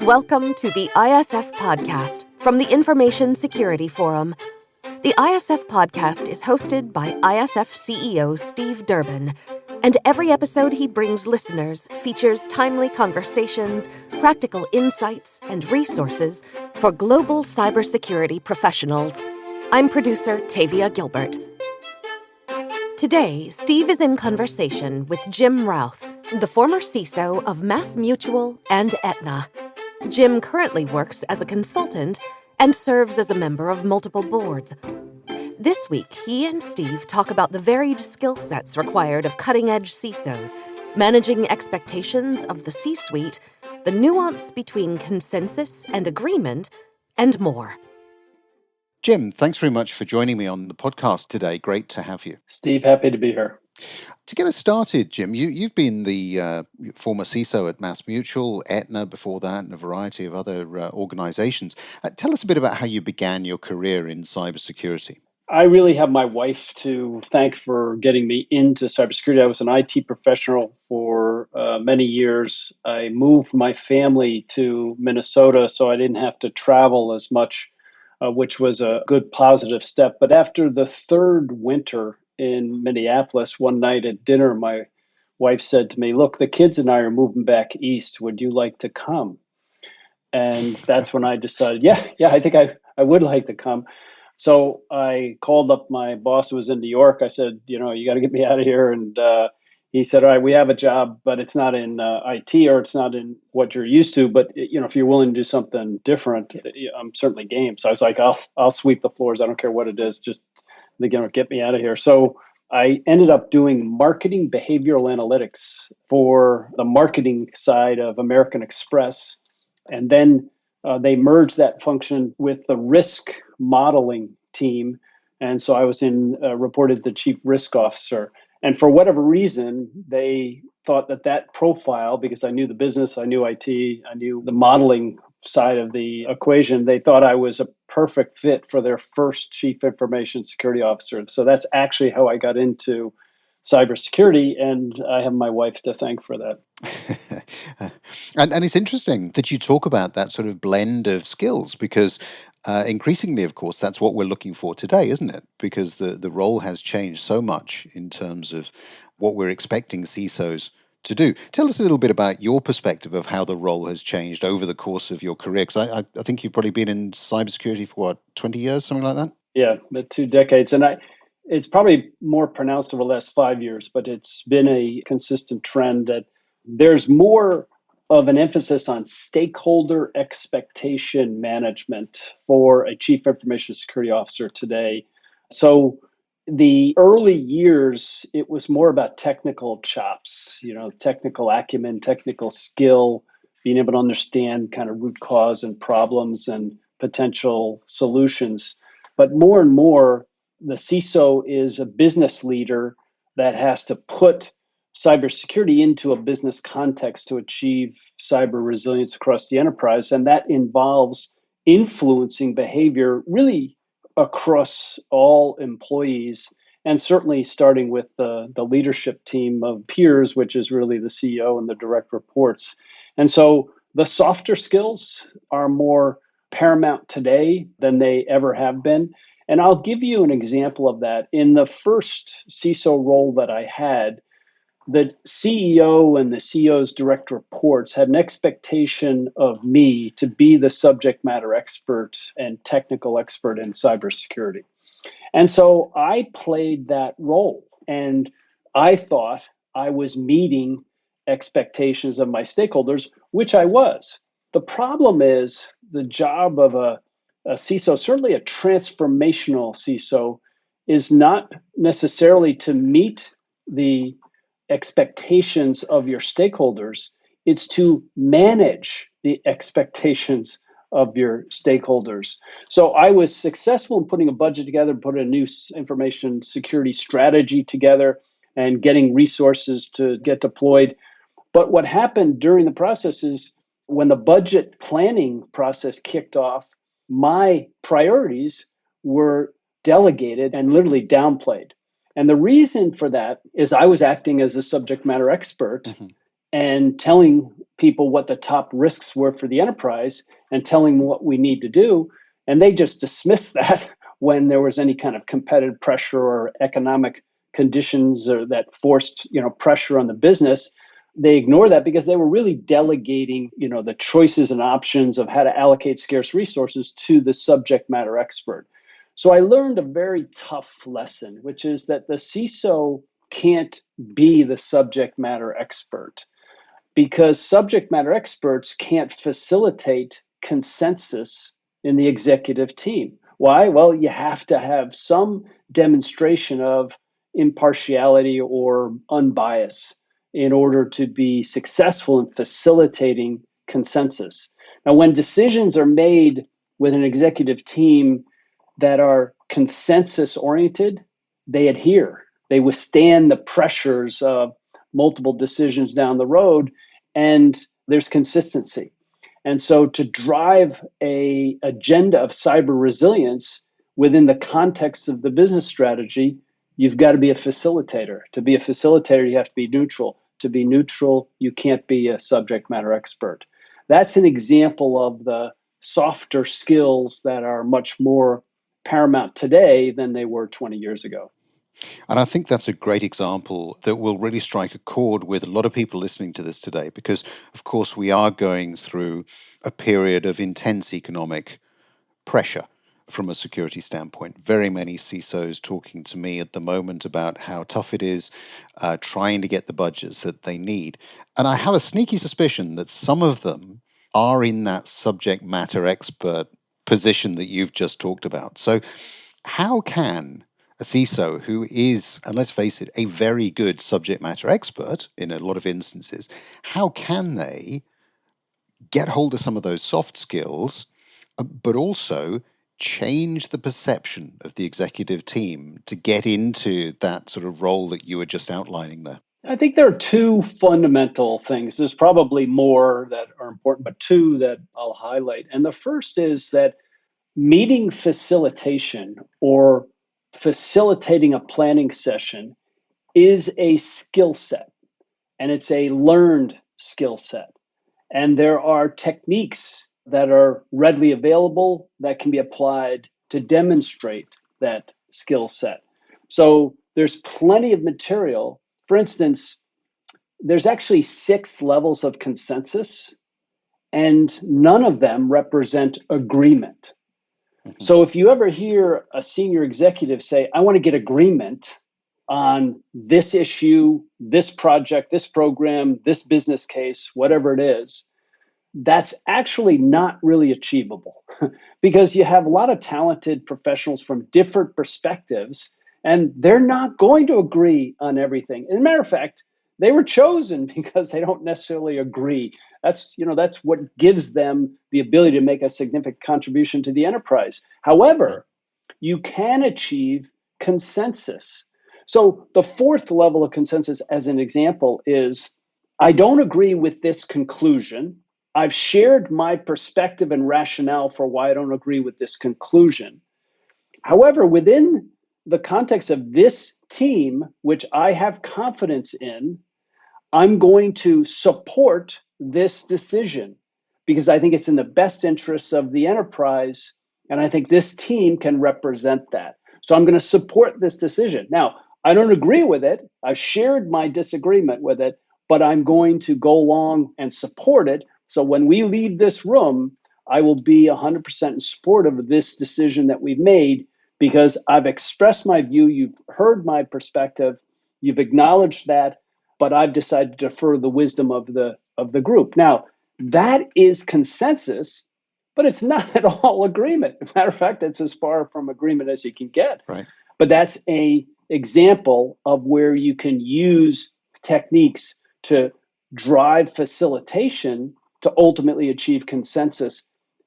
Welcome to the ISF Podcast from the Information Security Forum. The ISF Podcast is hosted by ISF CEO Steve Durbin, and every episode he brings listeners features timely conversations, practical insights, and resources for global cybersecurity professionals. I'm producer Tavia Gilbert. Today, Steve is in conversation with Jim Routh, the former CISO of MassMutual and Aetna. Jim currently works as a consultant and serves as a member of multiple boards. This week, he and Steve talk about the varied skill sets required of cutting-edge CISOs, managing expectations of the C-suite, the nuance between consensus and agreement, and more. Jim, thanks very much for joining me on the podcast today. Great to have you. Steve, happy to be here. To get us started, Jim, you've been the former CISO at MassMutual, Aetna before that, and a variety of other organizations. Tell us a bit about how you began your career in cybersecurity. I really have my wife to thank for getting me into cybersecurity. I was an IT professional for many years. I moved my family to Minnesota so I didn't have to travel as much, which was a good positive step. But after the third winter in Minneapolis, one night at dinner, my wife said to me, "Look, the kids and I are moving back east. Would you like to come?" And that's when I decided, I think I would like to come. So I called up my boss who was in New York. I said, you got to get me out of here. And he said, all right, we have a job, but it's not in IT or it's not in what you're used to. But, if you're willing to do something different, I'm certainly game. So I was like, I'll sweep the floors. I don't care what it is. Just, get me out of here. So I ended up doing marketing behavioral analytics for the marketing side of American Express. And then they merged that function with the risk modeling team. And so I was reported the chief risk officer. And for whatever reason, they thought that profile, because I knew the business, I knew IT, I knew the modeling side of the equation, they thought I was a perfect fit for their first chief information security officer. So that's actually how I got into cybersecurity, and I have my wife to thank for that. And it's interesting that you talk about that sort of blend of skills, because increasingly, of course, that's what we're looking for today, isn't it? Because the role has changed so much in terms of what we're expecting CISOs to do. Tell us a little bit about your perspective of how the role has changed over the course of your career, because I think you've probably been in cybersecurity for 20 years, something like that? Yeah, 2 decades. And it's probably more pronounced over the last 5 years, but it's been a consistent trend that there's more of an emphasis on stakeholder expectation management for a chief information security officer today. So the early years, it was more about technical chops, technical acumen, technical skill, being able to understand kind of root cause and problems and potential solutions. But more and more, the CISO is a business leader that has to put cybersecurity into a business context to achieve cyber resilience across the enterprise. And that involves influencing behavior really across all employees, and certainly starting with the leadership team of peers, which is really the CEO and the direct reports. And so the softer skills are more paramount today than they ever have been. And I'll give you an example of that. In the first CISO role that I had, the CEO and the CEO's direct reports had an expectation of me to be the subject matter expert and technical expert in cybersecurity. And so I played that role, and I thought I was meeting expectations of my stakeholders, which I was. The problem is the job of a CISO, certainly a transformational CISO, is not necessarily to meet the expectations of your stakeholders. It's to manage the expectations of your stakeholders. So I was successful in putting a budget together, putting a new information security strategy together, and getting resources to get deployed. But what happened during the process is when the budget planning process kicked off, my priorities were delegated and literally downplayed. And the reason for that is I was acting as a subject matter expert and telling people what the top risks were for the enterprise and telling them what we need to do. And they just dismissed that when there was any kind of competitive pressure or economic conditions or that forced, pressure on the business. They ignored that because they were really delegating, the choices and options of how to allocate scarce resources to the subject matter expert. So I learned a very tough lesson, which is that the CISO can't be the subject matter expert because subject matter experts can't facilitate consensus in the executive team. Why? Well, you have to have some demonstration of impartiality or unbias in order to be successful in facilitating consensus. Now, when decisions are made with an executive team that are consensus oriented, they adhere. They withstand the pressures of multiple decisions down the road, and there's consistency. And so to drive a agenda of cyber resilience within the context of the business strategy, you've got to be a facilitator. To be a facilitator, you have to be neutral. To be neutral, you can't be a subject matter expert. That's an example of the softer skills that are much more paramount today than they were 20 years ago. And I think that's a great example that will really strike a chord with a lot of people listening to this today, because, of course, we are going through a period of intense economic pressure from a security standpoint. Very many CISOs talking to me at the moment about how tough it is trying to get the budgets that they need. And I have a sneaky suspicion that some of them are in that subject matter expert position that you've just talked about. So how can a CISO who is, and let's face it, a very good subject matter expert in a lot of instances, how can they get hold of some of those soft skills, but also change the perception of the executive team to get into that sort of role that you were just outlining there? I think there are two fundamental things. There's probably more that are important, but two that I'll highlight. And the first is that meeting facilitation or facilitating a planning session is a skill set, and it's a learned skill set. And there are techniques that are readily available that can be applied to demonstrate that skill set. So there's plenty of material. For instance, there's actually 6 levels of consensus, and none of them represent agreement. Mhm. So if you ever hear a senior executive say, I want to get agreement on this issue, this project, this program, this business case, whatever it is, that's actually not really achievable because you have a lot of talented professionals from different perspectives, and they're not going to agree on everything. As a matter of fact, they were chosen because they don't necessarily agree. That's what gives them the ability to make a significant contribution to the enterprise. However, you can achieve consensus. So the fourth level of consensus, as an example, is I don't agree with this conclusion. I've shared my perspective and rationale for why I don't agree with this conclusion. However, within the context of this team, which I have confidence in, I'm going to support this decision because I think it's in the best interests of the enterprise. And I think this team can represent that. So I'm going to support this decision. Now, I don't agree with it. I've shared my disagreement with it, but I'm going to go along and support it. So when we leave this room, I will be 100% in support of this decision that we've made because I've expressed my view. You've heard my perspective. You've acknowledged that, but I've decided to defer the wisdom of the group. Now, that is consensus, but it's not at all agreement. As a matter of fact, it's as far from agreement as you can get. Right. But that's an example of where you can use techniques to drive facilitation to ultimately achieve consensus.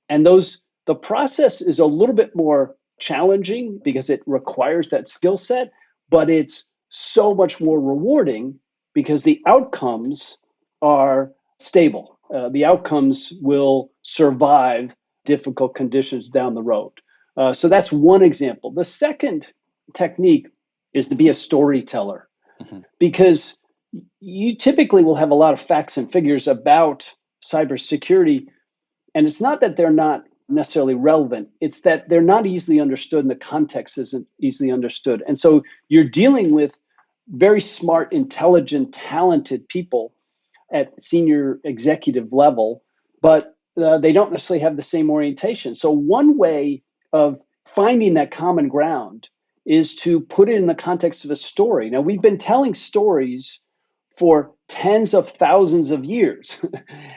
And the process is a little bit more challenging because it requires that skill set, but it's so much more rewarding because the outcomes are stable. The outcomes will survive difficult conditions down the road. So that's one example. The second technique is to be a storyteller Mhm. because you typically will have a lot of facts and figures about cybersecurity. And it's not that they're not necessarily relevant, it's that they're not easily understood and the context isn't easily understood. And so you're dealing with very smart, intelligent, talented people at senior executive level, but they don't necessarily have the same orientation. So one way of finding that common ground is to put it in the context of a story. Now, we've been telling stories for tens of thousands of years.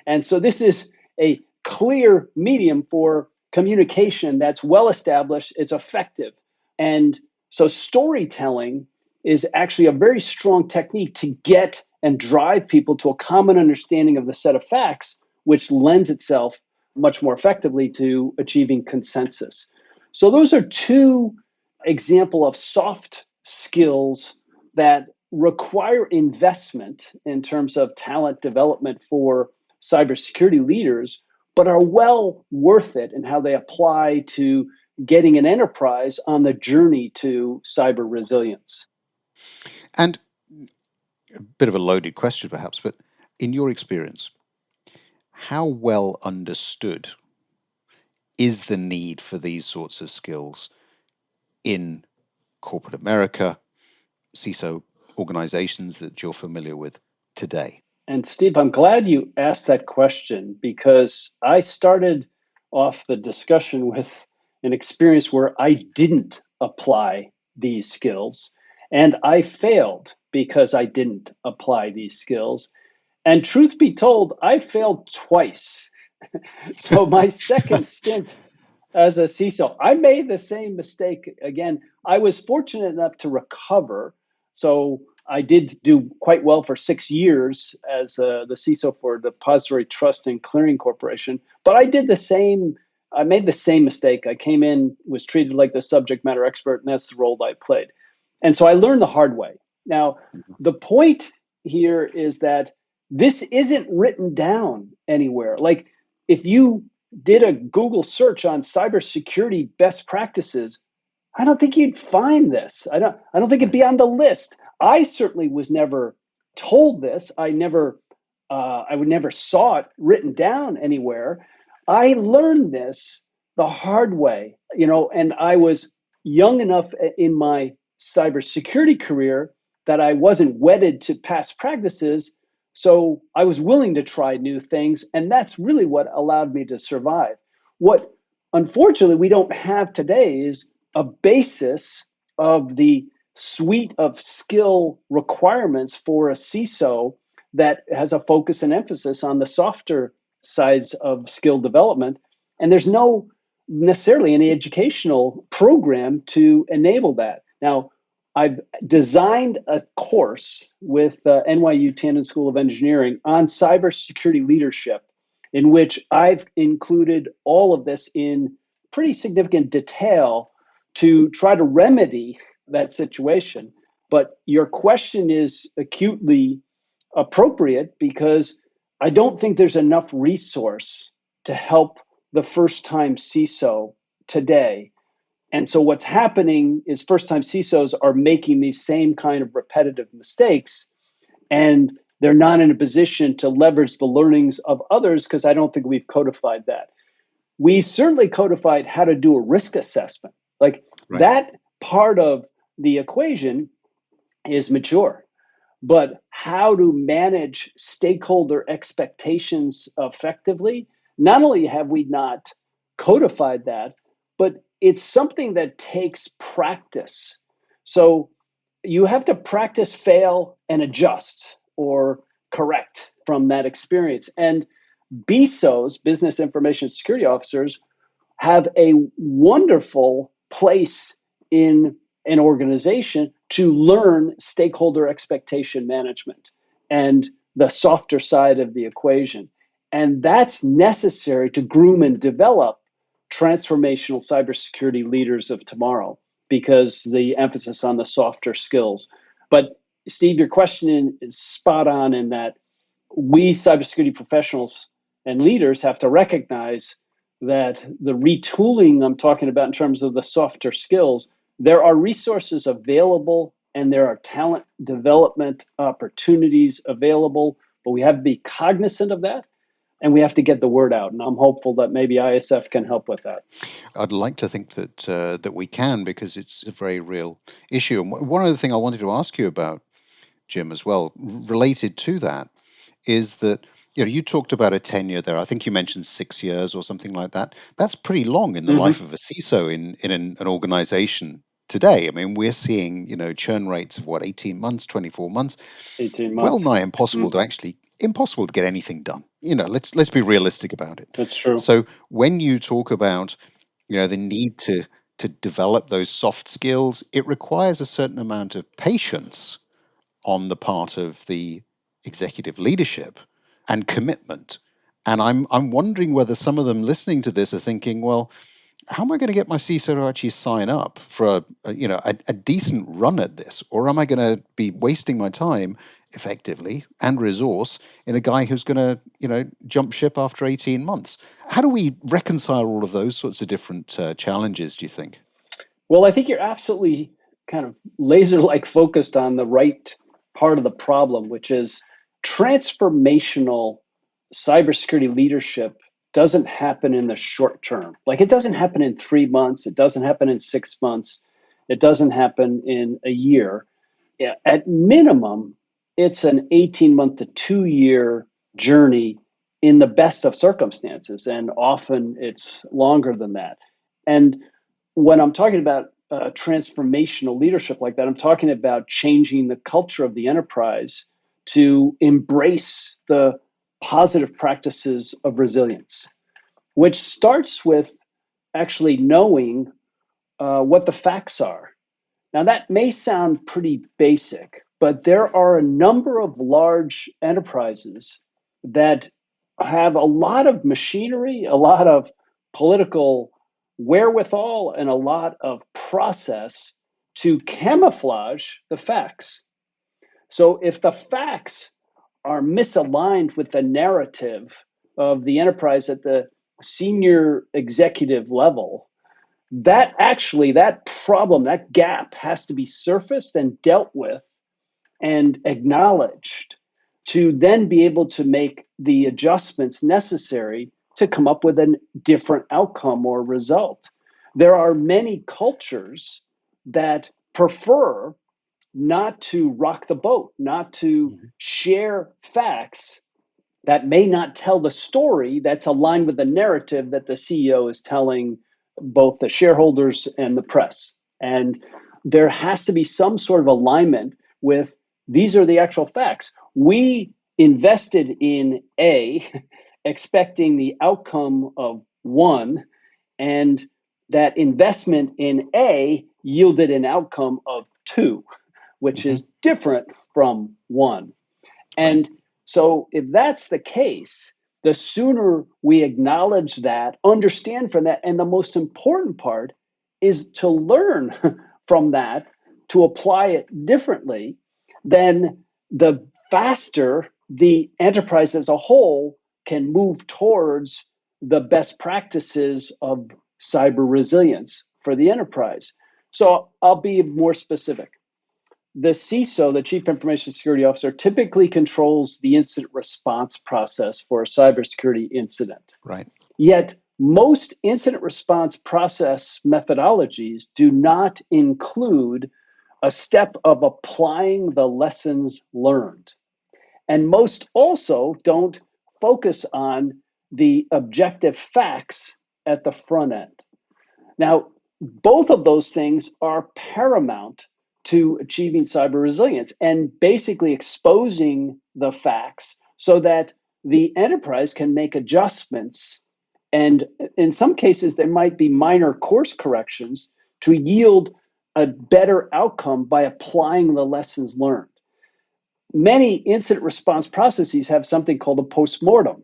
And so this is a clear medium for communication that's well established, it's effective. And so storytelling is actually a very strong technique to get and drive people to a common understanding of the set of facts, which lends itself much more effectively to achieving consensus. So those are two examples of soft skills that require investment in terms of talent development for cybersecurity leaders, but are well worth it in how they apply to getting an enterprise on the journey to cyber resilience. And a bit of a loaded question, perhaps, but in your experience, how well understood is the need for these sorts of skills in corporate America, CISO organizations that you're familiar with today? And Steve, I'm glad you asked that question because I started off the discussion with an experience where I didn't apply these skills and I failed because I didn't apply these skills. And truth be told, I failed twice. So my second stint as a CISO, I made the same mistake again. I was fortunate enough to recover. So I did do quite well for 6 years as the CISO for the Depository Trust and Clearing Corporation. But I did the same. I made the same mistake. I came in, was treated like the subject matter expert, and that's the role I played. And so I learned the hard way. Now, the point here is that this isn't written down anywhere. Like if you did a Google search on cybersecurity best practices, I don't think you'd find this. I don't think it'd be on the list. I certainly was never told this. I would never saw it written down anywhere. I learned this the hard way, and I was young enough in my cybersecurity career that I wasn't wedded to past practices. So I was willing to try new things. And that's really what allowed me to survive. What unfortunately we don't have today is a basis of the suite of skill requirements for a CISO that has a focus and emphasis on the softer sides of skill development. And there's no necessarily any educational program to enable that. Now, I've designed a course with NYU Tandon School of Engineering on cybersecurity leadership, in which I've included all of this in pretty significant detail to try to remedy that situation. But your question is acutely appropriate because I don't think there's enough resource to help the first-time CISO today. And so what's happening is first-time CISOs are making these same kind of repetitive mistakes, and they're not in a position to leverage the learnings of others because I don't think we've codified that. We certainly codified how to do a risk assessment. Like Right. that part of the equation is mature. But how to manage stakeholder expectations effectively, not only have we not codified that, but it's something that takes practice. So you have to practice, fail, and adjust or correct from that experience. And BISOs, business information security officers, have a wonderful place in an organization to learn stakeholder expectation management and the softer side of the equation. And that's necessary to groom and develop transformational cybersecurity leaders of tomorrow because the emphasis on the softer skills. But Steve, your question is spot on in that we cybersecurity professionals and leaders have to recognize that the retooling I'm talking about in terms of the softer skills, there are resources available and there are talent development opportunities available, but we have to be cognizant of that and we have to get the word out. And I'm hopeful that maybe ISF can help with that. I'd like to think that we can, because it's a very real issue. And one other thing I wanted to ask you about, Jim, as well, related to that, is that you talked about a tenure there. I think you mentioned 6 years or something like that. That's pretty long in the life of a CISO in an organization today. I mean, we're seeing churn rates of 18 months, 24 months, 18 well months. nigh impossible to get anything done. Let's be realistic about it. That's true. So when you talk about the need to develop those soft skills, it requires a certain amount of patience on the part of the executive leadership and commitment. And I'm wondering whether some of them listening to this are thinking, well, how am I going to get my CISO to actually sign up for a decent run at this? Or am I going to be wasting my time effectively and resource in a guy who's going to jump ship after 18 months? How do we reconcile all of those sorts of different challenges, do you think? Well, I think you're absolutely kind of laser-like focused on the right part of the problem, which is transformational cybersecurity leadership doesn't happen in the short term. Like, it doesn't happen in 3 months. It doesn't happen in 6 months. It doesn't happen in a year. At minimum, it's an 18-month to 2-year journey in the best of circumstances. And often it's longer than that. And when I'm talking about transformational leadership like that, I'm talking about changing the culture of the enterprise to embrace the positive practices of resilience, which starts with actually knowing what the facts are. Now, that may sound pretty basic, but there are a number of large enterprises that have a lot of machinery, a lot of political wherewithal, and a lot of process to camouflage the facts. So if the facts are misaligned with the narrative of the enterprise at the senior executive level, that problem, that gap has to be surfaced and dealt with and acknowledged to then be able to make the adjustments necessary to come up with a different outcome or result. There are many cultures that prefer not to rock the boat, not to share facts that may not tell the story that's aligned with the narrative that the CEO is telling both the shareholders and the press. And there has to be some sort of alignment with these are the actual facts. We invested in A, expecting the outcome of 1, and that investment in A yielded an outcome of 2, which is different from 1. And so if that's the case, the sooner we acknowledge that, understand from that, and the most important part is to learn from that, to apply it differently, then the faster the enterprise as a whole can move towards the best practices of cyber resilience for the enterprise. So I'll be more specific. The CISO, the Chief Information Security Officer, typically controls the incident response process for a cybersecurity incident. Right. Yet, most incident response process methodologies do not include a step of applying the lessons learned. And most also don't focus on the objective facts at the front end. Now, both of those things are paramount to achieving cyber resilience and basically exposing the facts so that the enterprise can make adjustments. And in some cases, there might be minor course corrections to yield a better outcome by applying the lessons learned. Many incident response processes have something called a postmortem,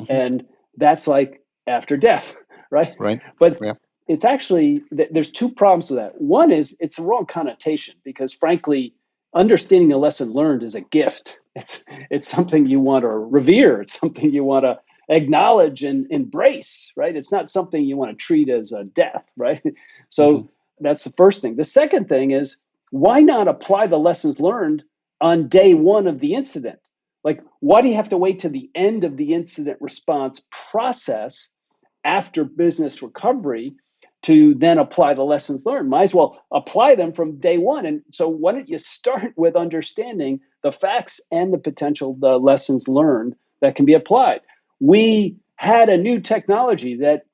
and that's like after death, right? Right. But Yeah. it's actually, there's 2 problems with that. One is it's the wrong connotation because, frankly, understanding a lesson learned is a gift. It's something you want to revere. It's something you want to acknowledge and embrace, right? It's not something you want to treat as a death, right? So that's the first thing. The second thing is why not apply the lessons learned on day one of the incident? Like, why do you have to wait to the end of the incident response process after business recovery to then apply the lessons learned? Might as well apply them from day one. And so why don't you start with understanding the facts and the lessons learned that can be applied? We had a new technology that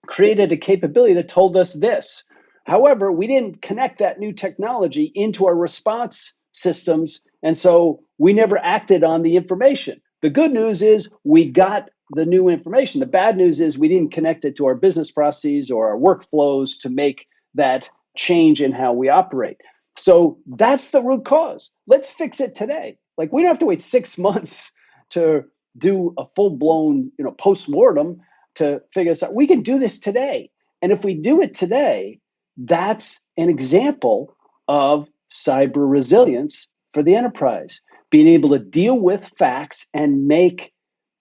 created a capability that told us this. However, we didn't connect that new technology into our response systems, and so we never acted on the information. The good news is we got the new information. The bad news is we didn't connect it to our business processes or our workflows to make that change in how we operate. So that's the root cause. Let's fix it today. Like, we don't have to wait 6 months to do a full-blown, post-mortem to figure this out. We can do this today. And if we do it today, that's an example of cyber resilience for the enterprise, being able to deal with facts and make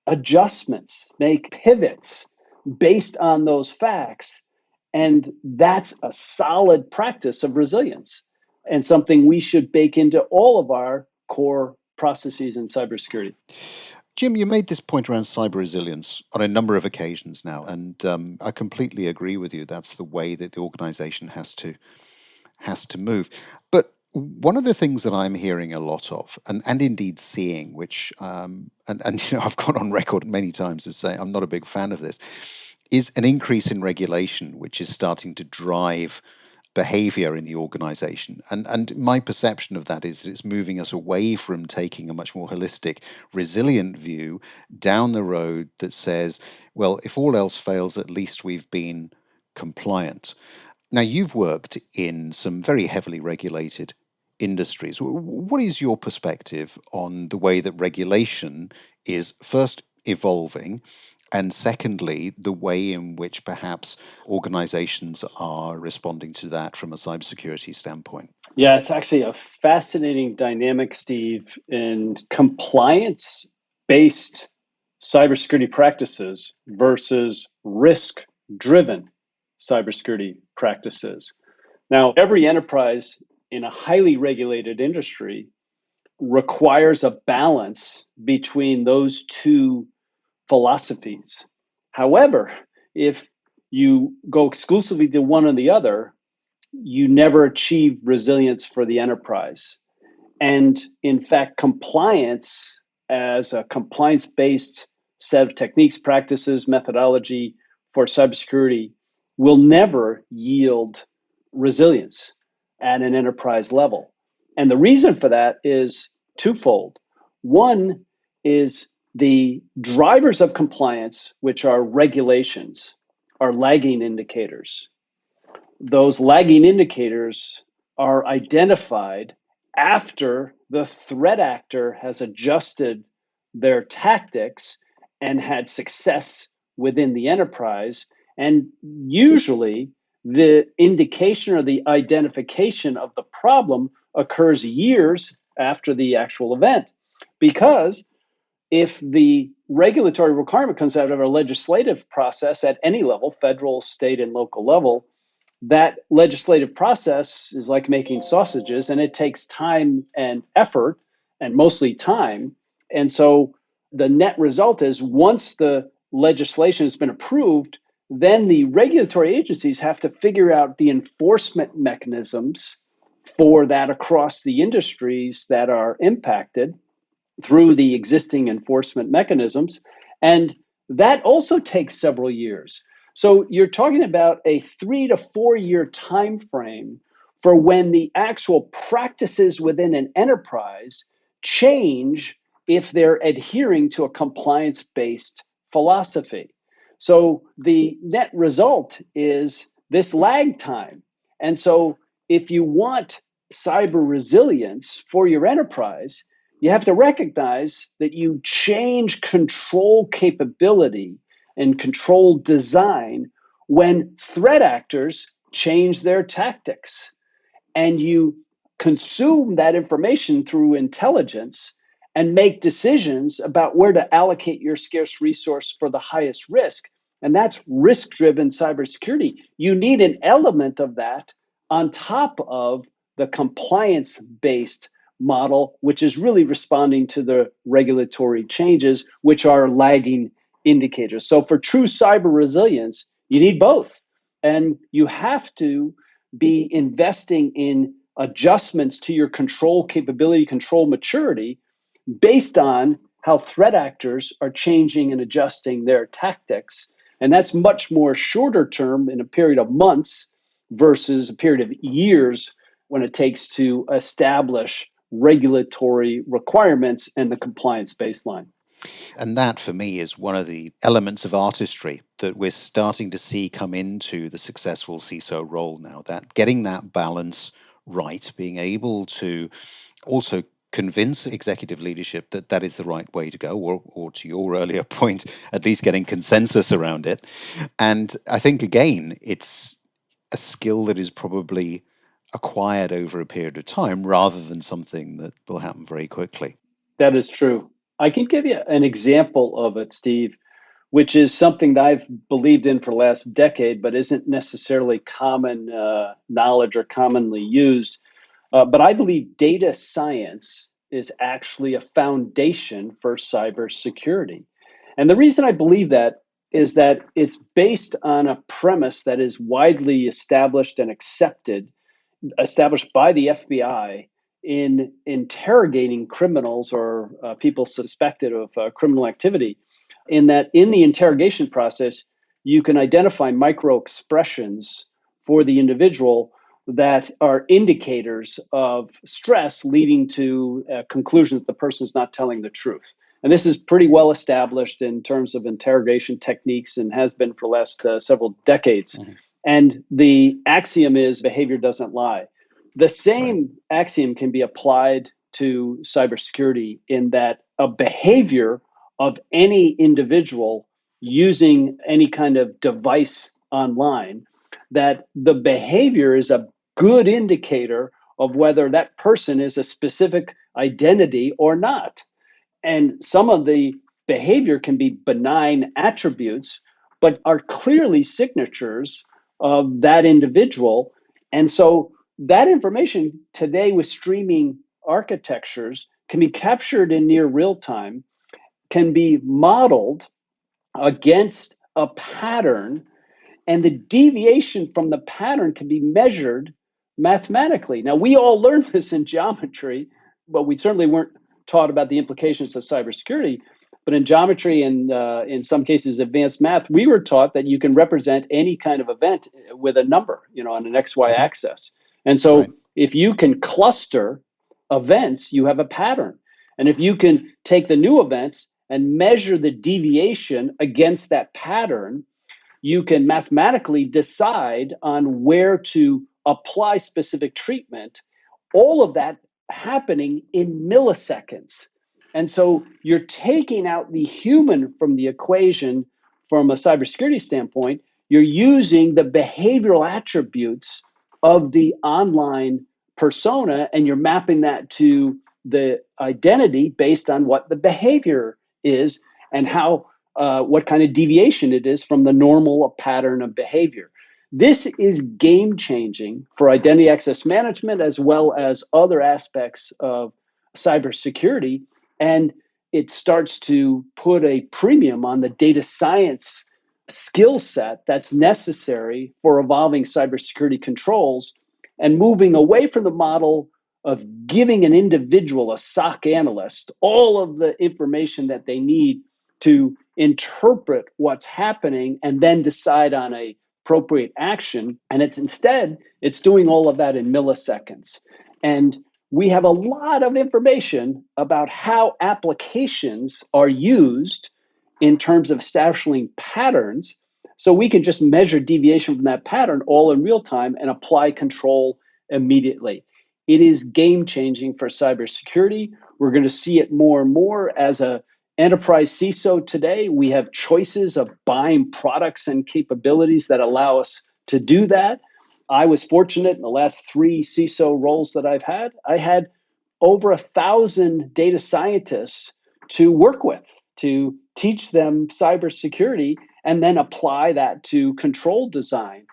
adjustments, make pivots based on those facts. And that's a solid practice of resilience and something we should bake into all of our core processes in cybersecurity. Jim, you made this point around cyber resilience on a number of occasions now, and I completely agree with you. That's the way that the organization has to move. But one of the things that I'm hearing a lot of, and indeed seeing, which and I've gone on record many times as saying I'm not a big fan of this, is an increase in regulation, which is starting to drive behavior in the organization. And my perception of that is that it's moving us away from taking a much more holistic, resilient view down the road that says, well, if all else fails, at least we've been compliant. Now, you've worked in some very heavily regulated industries. What is your perspective on the way that regulation is first evolving, and secondly, the way in which perhaps organizations are responding to that from a cybersecurity standpoint? Yeah, it's actually a fascinating dynamic, Steve, in compliance-based cybersecurity practices versus risk-driven cybersecurity practices. Now, every enterprise in a highly regulated industry requires a balance between those two philosophies. However, if you go exclusively to one or the other, you never achieve resilience for the enterprise. And in fact, compliance as a compliance-based set of techniques, practices, methodology for cybersecurity will never yield resilience at an enterprise level. And the reason for that is twofold. One is the drivers of compliance, which are regulations, are lagging indicators. Those lagging indicators are identified after the threat actor has adjusted their tactics and had success within the enterprise. And usually the indication or the identification of the problem occurs years after the actual event. Because if the regulatory requirement comes out of a legislative process at any level, federal, state, and local level, that legislative process is like making sausages, and it takes time and effort, and mostly time. And so the net result is once the legislation has been approved, then the regulatory agencies have to figure out the enforcement mechanisms for that across the industries that are impacted through the existing enforcement mechanisms. And that also takes several years. So you're talking about a 3 to 4 year time frame for when the actual practices within an enterprise change if they're adhering to a compliance-based philosophy. So the net result is this lag time. And so if you want cyber resilience for your enterprise, you have to recognize that you change control capability and control design when threat actors change their tactics. And you consume that information through intelligence and make decisions about where to allocate your scarce resource for the highest risk. And that's risk-driven cybersecurity. You need an element of that on top of the compliance-based model, which is really responding to the regulatory changes, which are lagging indicators. So for true cyber resilience, you need both. And you have to be investing in adjustments to your control capability, control maturity, based on how threat actors are changing and adjusting their tactics. And that's much more shorter term in a period of months versus a period of years when it takes to establish regulatory requirements and the compliance baseline. And that, for me, is one of the elements of artistry that we're starting to see come into the successful CISO role now, that getting that balance right, being able to also convince executive leadership that that is the right way to go, or to your earlier point, at least getting consensus around it. And I think, again, it's a skill that is probably acquired over a period of time rather than something that will happen very quickly. That is true. I can give you an example of it, Steve, which is something that I've believed in for the last decade, but isn't necessarily common knowledge or commonly used. But I believe data science is actually a foundation for cybersecurity. And the reason I believe that is that it's based on a premise that is widely established and established by the FBI in interrogating criminals or people suspected of criminal activity, in that in the interrogation process, you can identify micro expressions for the individual that are indicators of stress leading to a conclusion that the person is not telling the truth. And this is pretty well established in terms of interrogation techniques and has been for the last several decades. Mm-hmm. And the axiom is behavior doesn't lie. The same axiom can be applied to cybersecurity in that a behavior of any individual using any kind of device online, that the behavior is a good indicator of whether that person is a specific identity or not. And some of the behavior can be benign attributes, but are clearly signatures of that individual. And so that information today with streaming architectures can be captured in near real time, can be modeled against a pattern, and the deviation from the pattern can be measured mathematically. Now, we all learned this in geometry, but we certainly weren't taught about the implications of cybersecurity. But in geometry and in some cases advanced math, we were taught that you can represent any kind of event with a number, on an XY axis. And so if you can cluster events, you have a pattern. And if you can take the new events and measure the deviation against that pattern, you can mathematically decide on where to apply specific treatment, all of that happening in milliseconds. And so you're taking out the human from the equation from a cybersecurity standpoint. You're using the behavioral attributes of the online persona, and you're mapping that to the identity based on what the behavior is and how what kind of deviation it is from the normal pattern of behavior. This is game changing for identity access management as well as other aspects of cybersecurity. And it starts to put a premium on the data science skill set that's necessary for evolving cybersecurity controls and moving away from the model of giving an individual, a SOC analyst, all of the information that they need to interpret what's happening and then decide on a appropriate action. And it's doing all of that in milliseconds. And we have a lot of information about how applications are used in terms of establishing patterns. So we can just measure deviation from that pattern all in real time and apply control immediately. It is game changing for cybersecurity. We're going to see it more and more as a enterprise CISO today. We have choices of buying products and capabilities that allow us to do that. I was fortunate in the last 3 CISO roles that I've had. I had over 1,000 data scientists to work with, to teach them cybersecurity and then apply that to control design.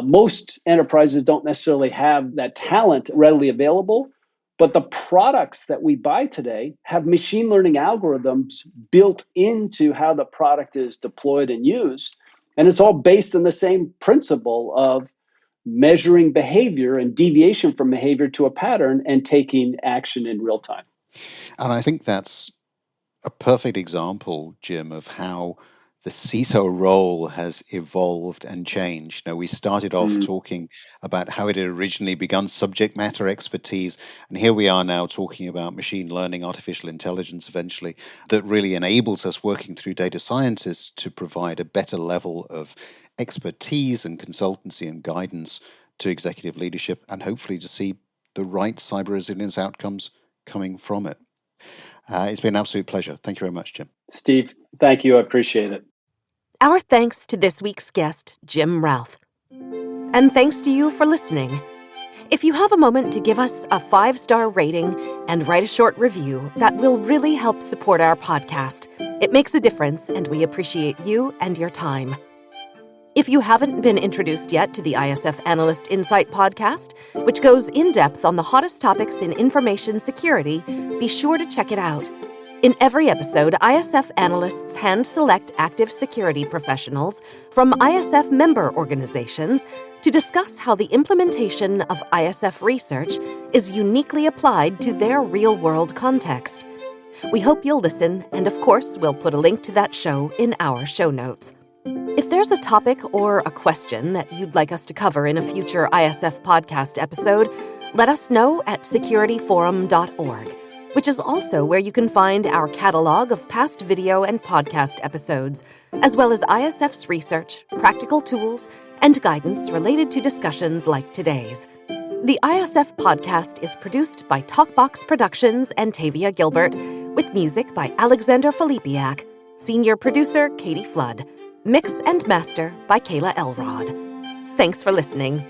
Most enterprises don't necessarily have that talent readily available, but the products that we buy today have machine learning algorithms built into how the product is deployed and used. And it's all based on the same principle of measuring behavior and deviation from behavior to a pattern and taking action in real time. And I think that's a perfect example, Jim, of how the CISO role has evolved and changed. Now, we started off talking about how it had originally begun subject matter expertise, and here we are now talking about machine learning, artificial intelligence eventually, that really enables us working through data scientists to provide a better level of expertise and consultancy and guidance to executive leadership, and hopefully to see the right cyber resilience outcomes coming from it. It's been an absolute pleasure. Thank you very much, Jim. Steve, thank you. I appreciate it. Our thanks to this week's guest, Jim Routh. And thanks to you for listening. If you have a moment to give us a 5-star rating and write a short review, that will really help support our podcast. It makes a difference, and we appreciate you and your time. If you haven't been introduced yet to the ISF Analyst Insight podcast, which goes in-depth on the hottest topics in information security, be sure to check it out. In every episode, ISF analysts hand-select active security professionals from ISF member organizations to discuss how the implementation of ISF research is uniquely applied to their real-world context. We hope you'll listen, and of course, we'll put a link to that show in our show notes. If there's a topic or a question that you'd like us to cover in a future ISF podcast episode, let us know at securityforum.org, which is also where you can find our catalog of past video and podcast episodes, as well as ISF's research, practical tools, and guidance related to discussions like today's. The ISF podcast is produced by Talkbox Productions and Tavia Gilbert, with music by Alexander Filipiak, senior producer Katie Flood. Mix and master by Kayla Elrod. Thanks for listening.